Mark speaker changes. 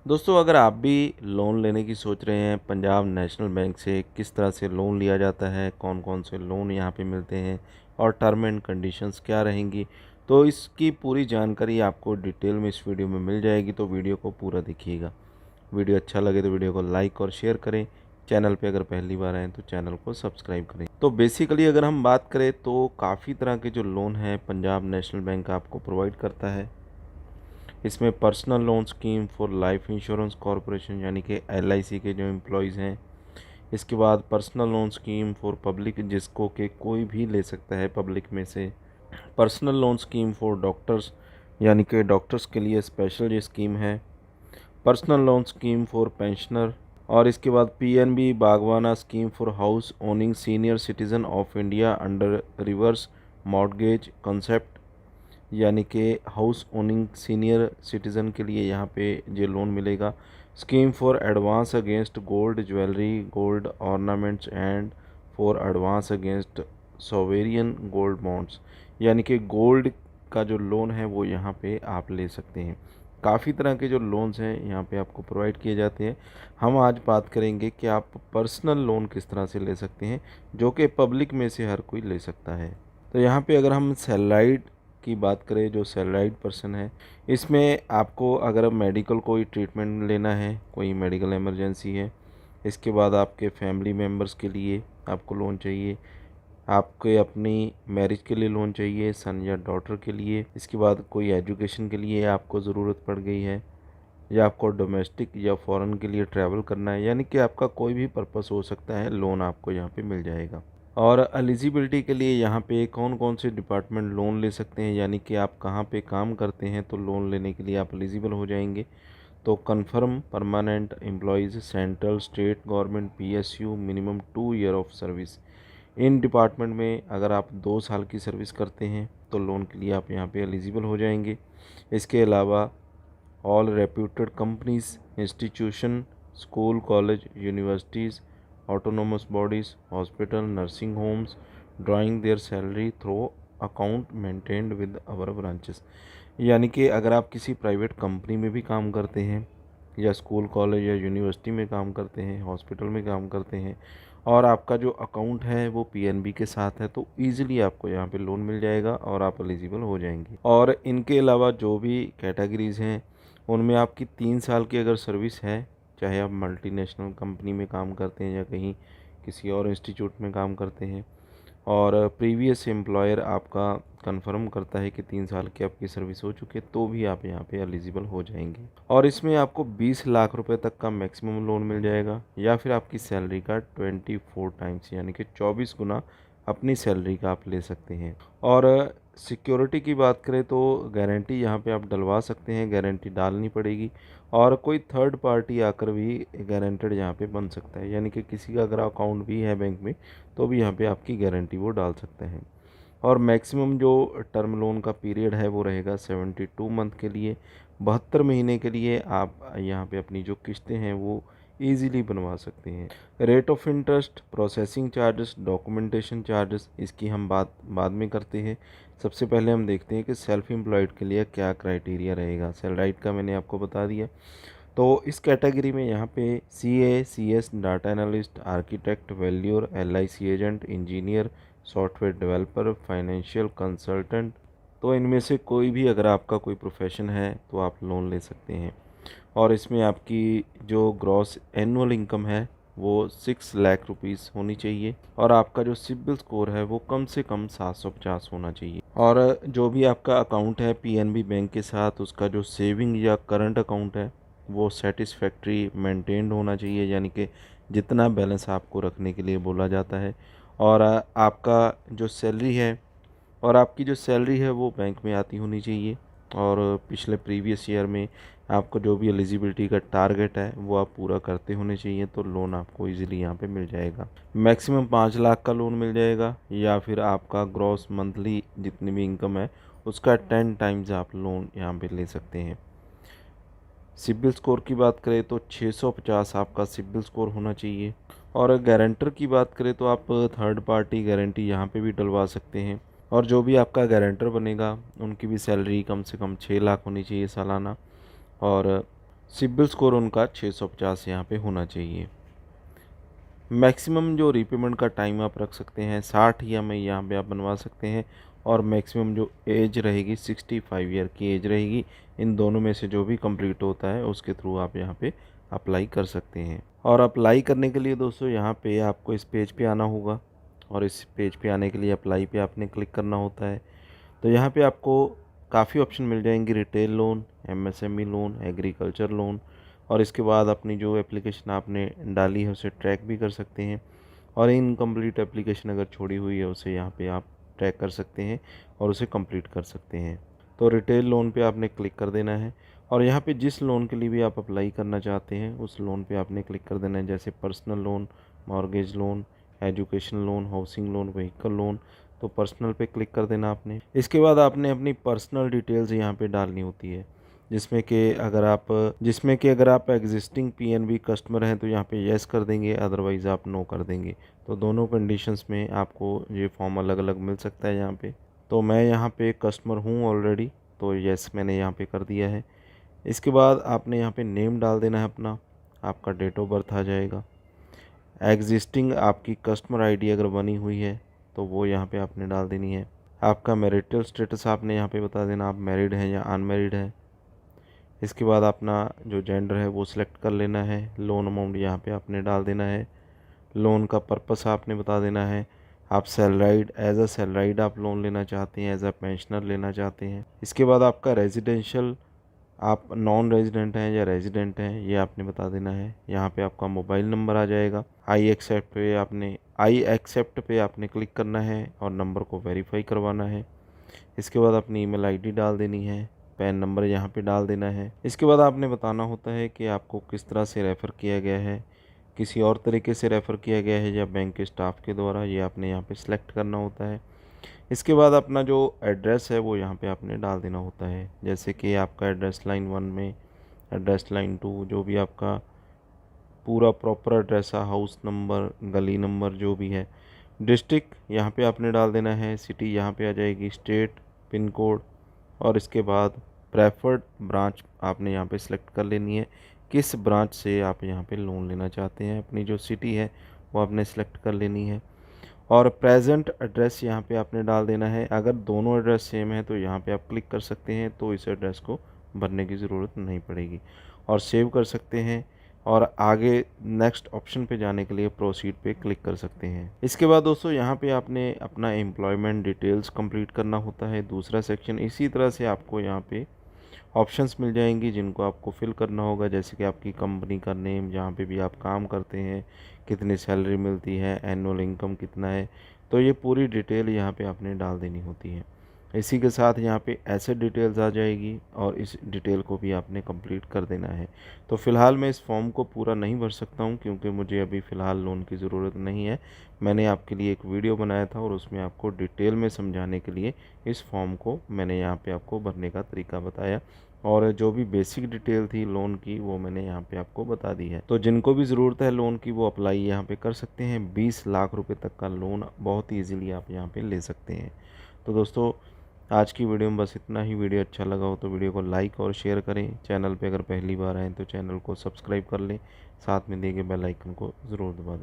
Speaker 1: दोस्तों, अगर आप भी लोन लेने की सोच रहे हैं पंजाब नेशनल बैंक से, किस तरह से लोन लिया जाता है, कौन-कौन से लोन यहाँ पे मिलते हैं और टर्म एंड कंडीशंस क्या रहेंगी, तो इसकी पूरी जानकारी आपको डिटेल में इस वीडियो में मिल जाएगी। तो वीडियो को पूरा देखिएगा। वीडियो अच्छा लगे तो वीडियो को लाइक और शेयर करें। चैनल पे अगर पहली बार आएँ तो चैनल को सब्सक्राइब करें। तो बेसिकली अगर हम बात करें तो काफ़ी तरह के जो लोन हैं पंजाब नेशनल बैंक आपको प्रोवाइड करता है। इसमें personal loan scheme for life insurance corporation यानी कि एलआईसी के जो एम्प्लॉयज़ हैं। इसके बाद personal loan scheme for public, जिसको कि कोई भी ले सकता है पब्लिक में से। Personal loan scheme for doctors, यानी कि डॉक्टर्स के लिए स्पेशल ये स्कीम है। Personal loan scheme for pensioner. और इसके बाद PNB Baghban scheme for house owning senior citizen of India under reverse mortgage concept, यानी कि हाउस ओनिंग सीनियर सिटीज़न के लिए यहाँ पे ये लोन मिलेगा। Scheme for advance against gold jewellery, gold ornaments and for advance against sovereign gold bonds, यानी कि गोल्ड का जो लोन है वो यहाँ पे आप ले सकते हैं। काफ़ी तरह के जो लोन्स हैं यहाँ पे आपको प्रोवाइड किए जाते हैं। हम आज बात करेंगे कि आप पर्सनल लोन किस तरह से ले सकते हैं, जो कि पब्लिक में से हर कोई ले सकता है। तो यहाँ पे अगर हम सैलराइड की बात करें, जो सैलराइड पर्सन है, इसमें आपको अगर मेडिकल कोई ट्रीटमेंट लेना है, कोई मेडिकल इमरजेंसी है, इसके बाद आपके फैमिली मेम्बर्स के लिए आपको लोन चाहिए, आपके अपनी मैरिज के लिए लोन चाहिए, सन या डॉटर के लिए, इसके बाद कोई एजुकेशन के लिए आपको ज़रूरत पड़ गई है, या आपको डोमेस्टिक या फॉरेन के लिए ट्रैवल करना है, यानी कि आपका कोई भी पर्पस हो सकता है, लोन आपको यहाँ पे मिल जाएगा। और एलिजिबिलिटी के लिए यहाँ पे कौन कौन से डिपार्टमेंट लोन ले सकते हैं, यानी कि आप कहाँ पे काम करते हैं तो लोन लेने के लिए आप एलिजिबल हो जाएंगे। तो confirm permanent employees, central state government, PSU, minimum 2 year of service. In department में अगर आप 2 साल की सर्विस करते हैं तो लोन के लिए आप यहाँ पे एलिजिबल हो जाएंगे। इसके अलावा all reputed companies, institution, school, college, universities, autonomous bodies, hospital, nursing homes, drawing their salary through account maintained with our branches, यानी कि अगर आप किसी प्राइवेट कंपनी में भी काम करते हैं, या स्कूल, कॉलेज या यूनिवर्सिटी में काम करते हैं, हॉस्पिटल में काम करते हैं, और आपका जो अकाउंट है वो पीएनबी के साथ है, तो ईज़िली आपको यहाँ पे लोन मिल जाएगा और आप एलिजिबल हो जाएंगे। और इनके अलावा जो भी कैटेगरीज़ हैं उनमें आपकी 3 साल की अगर सर्विस है, चाहे आप मल्टीनेशनल कंपनी में काम करते हैं या कहीं किसी और इंस्टीट्यूट में काम करते हैं, और प्रीवियस एम्प्लॉयर आपका कंफर्म करता है कि 3 साल की आपकी सर्विस हो चुकी है, तो भी आप यहाँ पे एलिजिबल हो जाएंगे। और इसमें आपको 20 लाख रुपए तक का मैक्सिमम लोन मिल जाएगा, या फिर आपकी सैलरी का 24 टाइम्स, यानी कि 24 गुना अपनी सैलरी का आप ले सकते हैं। और सिक्योरिटी की बात करें तो गारंटी यहाँ पे आप डलवा सकते हैं, गारंटी डालनी पड़ेगी, और कोई थर्ड पार्टी आकर भी गारंटेड यहाँ पे बन सकता है, यानी कि किसी का अगर अकाउंट भी है बैंक में तो भी यहाँ पे आपकी गारंटी वो डाल सकते हैं। और मैक्सिमम जो टर्म लोन का पीरियड है वो रहेगा 72 मंथ के लिए। 72 महीने के लिए आप यहाँ पे अपनी जो किस्तें हैं वो ईज़िली बनवा सकते हैं। Rate of interest, processing charges, documentation charges, इसकी हम बात बाद में करते हैं। सबसे पहले हम देखते हैं कि सेल्फ एम्प्लॉयड के लिए क्या क्राइटेरिया रहेगा। सैलराइड का मैंने आपको बता दिया। तो इस कैटेगरी में यहाँ पे CA, CS, data analyst, architect, valuer, LIC agent, engineer, software developer, financial consultant, तो इनमें से कोई भी अगर आपका कोई प्रोफेशन है तो आप लोन ले सकते हैं। और इसमें आपकी जो ग्रॉस एनुअल इनकम है वो 6 लाख रुपीज़ होनी चाहिए, और आपका जो सिबिल स्कोर है वो कम से कम 750 होना चाहिए। और जो भी आपका अकाउंट है पीएनबी बैंक के साथ, उसका जो सेविंग या करंट अकाउंट है वो सेटिस्फैक्ट्री मेंटेन्ड होना चाहिए, यानी कि जितना बैलेंस आपको रखने के लिए बोला जाता है। और आपका जो सैलरी है, और आपकी जो सैलरी है वो बैंक में आती होनी चाहिए, और पिछले प्रीवियस ईयर में आपको जो भी एलिजिबिलिटी का टारगेट है वो आप पूरा करते होने चाहिए, तो लोन आपको इजीली यहाँ पे मिल जाएगा। मैक्सिमम 5 लाख का लोन मिल जाएगा, या फिर आपका ग्रॉस मंथली जितनी भी इनकम है उसका 10 टाइम्स आप लोन यहाँ पे ले सकते हैं। सिबिल स्कोर की बात करें तो 650 आपका सिबिल स्कोर होना चाहिए। और गारंटर की बात करें तो आप थर्ड पार्टी गारंटी यहाँ पे भी डलवा सकते हैं, और जो भी आपका गारंटर बनेगा उनकी भी सैलरी कम से कम 6 लाख होनी चाहिए सालाना। और सिबिल स्कोर उनका 650 यहाँ पे होना चाहिए। मैक्सिमम जो रीपेमेंट का टाइम आप रख सकते हैं 60 ईएमआई यहाँ पे आप बनवा सकते हैं, और मैक्सिमम जो एज रहेगी 65 ईयर की एज रहेगी। इन दोनों में से जो भी कंप्लीट होता है उसके थ्रू आप यहाँ पे अप्लाई कर सकते हैं। और अप्लाई करने के लिए दोस्तों यहाँ पे आपको इस पेज पे आना होगा, और इस पेज पे आने के लिए अप्लाई पे आपने क्लिक करना होता है। तो यहाँ पे आपको काफ़ी ऑप्शन मिल जाएंगे, retail loan, MSME loan, agriculture loan, और इसके बाद अपनी जो एप्लीकेशन आपने डाली है उसे ट्रैक भी कर सकते हैं, और इनकम्प्लीट एप्लीकेशन अगर छोड़ी हुई है उसे यहाँ पे आप ट्रैक कर सकते हैं और उसे कंप्लीट कर सकते हैं। तो रिटेल लोन पे आपने क्लिक कर देना है, और यहाँ पे जिस लोन के लिए भी आप अप्लाई करना चाहते हैं उस लोन पे आपने क्लिक कर देना है, जैसे personal loan, mortgage loan, education loan, housing loan, vehicle loan. तो पर्सनल पे क्लिक कर देना आपने। इसके बाद आपने अपनी पर्सनल डिटेल्स यहाँ पे डालनी होती है, जिसमें कि अगर आप एग्जिस्टिंग पीएनबी कस्टमर हैं तो यहाँ पे येस कर देंगे, अदरवाइज़ आप नो कर देंगे। तो दोनों कंडीशंस में आपको ये फॉर्म अलग अलग मिल सकता है यहाँ पे। तो मैं यहाँ पे कस्टमर हूँ ऑलरेडी, तो येस मैंने यहाँ पे कर दिया है। इसके बाद आपने यहाँ पे नेम डाल देना है अपना, आपका डेट ऑफ बर्थ आ जाएगा। एग्जिस्टिंग आपकी कस्टमर आईडी अगर बनी हुई है तो वो यहाँ पे आपने डाल देनी है। आपका मैरिटल स्टेटस आपने यहाँ पे बता देना, आप मैरिड हैं या अनमैरिड हैं। इसके बाद अपना जो जेंडर है वो सिलेक्ट कर लेना है। लोन अमाउंट यहाँ पे आपने डाल देना है। लोन का पर्पस आपने बता देना है। आप सैलराइड, एज अ सैलराइड आप लोन लेना चाहते हैं, एज अ पेंशनर लेना चाहते हैं। इसके बाद आपका रेजिडेंशियल, आप नॉन रेजिडेंट हैं या रेजिडेंट हैं, ये आपने बता देना है। यहाँ पे आपका मोबाइल नंबर आ जाएगा। आई एक्सेप्ट पे आपने क्लिक करना है और नंबर को वेरीफाई करवाना है। इसके बाद अपनी ईमेल आईडी डाल देनी है। पैन नंबर यहाँ पे डाल देना है। इसके बाद आपने बताना होता है कि आपको किस तरह से रेफ़र किया गया है, किसी और तरीके से रेफ़र किया गया है या बैंक के स्टाफ के द्वारा, ये आपने यहाँ पे सिलेक्ट करना होता है। इसके बाद अपना जो एड्रेस है वो यहाँ पे आपने डाल देना होता है, जैसे कि आपका एड्रेस लाइन 1 में, एड्रेस लाइन 2, जो भी आपका पूरा प्रॉपर एड्रेस है, हाउस नंबर, गली नंबर जो भी है। डिस्ट्रिक्ट यहाँ पे आपने डाल देना है, सिटी यहाँ पे आ जाएगी, स्टेट, पिन कोड, और इसके बाद प्रेफर्ड ब्रांच आपने यहाँ पे सिलेक्ट कर लेनी है, किस ब्रांच से आप यहाँ पे लोन लेना चाहते हैं। अपनी जो सिटी है वो आपने सेलेक्ट कर लेनी है, और प्रेजेंट एड्रेस यहाँ पे आपने डाल देना है। अगर दोनों एड्रेस सेम है तो यहाँ पे आप क्लिक कर सकते हैं, तो इस एड्रेस को भरने की ज़रूरत नहीं पड़ेगी, और सेव कर सकते हैं। और आगे नेक्स्ट ऑप्शन पे जाने के लिए प्रोसीड पे क्लिक कर सकते हैं। इसके बाद दोस्तों यहाँ पे आपने अपना एम्प्लॉयमेंट डिटेल्स कंप्लीट करना होता है, दूसरा सेक्शन। इसी तरह से आपको यहाँ पे ऑप्शंस मिल जाएंगी जिनको आपको फिल करना होगा, जैसे कि आपकी कंपनी का नेम, जहाँ पे भी आप काम करते हैं, कितनी सैलरी मिलती है, एनुअल इनकम कितना है। तो ये पूरी डिटेल यहाँ पे आपने डाल देनी होती है। इसी के साथ यहाँ पे एसेट डिटेल्स आ जाएगी, और इस डिटेल को भी आपने कंप्लीट कर देना है। तो फ़िलहाल मैं इस फॉर्म को पूरा नहीं भर सकता हूँ क्योंकि मुझे अभी फ़िलहाल लोन की ज़रूरत नहीं है। मैंने आपके लिए एक वीडियो बनाया था और उसमें आपको डिटेल में समझाने के लिए इस फॉर्म को मैंने यहाँ पे आपको भरने का तरीका बताया, और जो भी बेसिक डिटेल थी लोन की वो मैंने यहाँ पे आपको बता दी है। तो जिनको भी ज़रूरत है लोन की वो अप्लाई यहाँ पे कर सकते हैं। 20 लाख रुपए तक का लोन बहुत ही ईजीली आप यहाँ पे ले सकते हैं। तो दोस्तों आज की वीडियो में बस इतना ही। वीडियो अच्छा लगा हो तो वीडियो को लाइक और शेयर करें। चैनल पे अगर पहली बार आएँ तो चैनल को सब्सक्राइब कर लें, साथ में दिए गए बेल आइकन को ज़रूर दबा दें।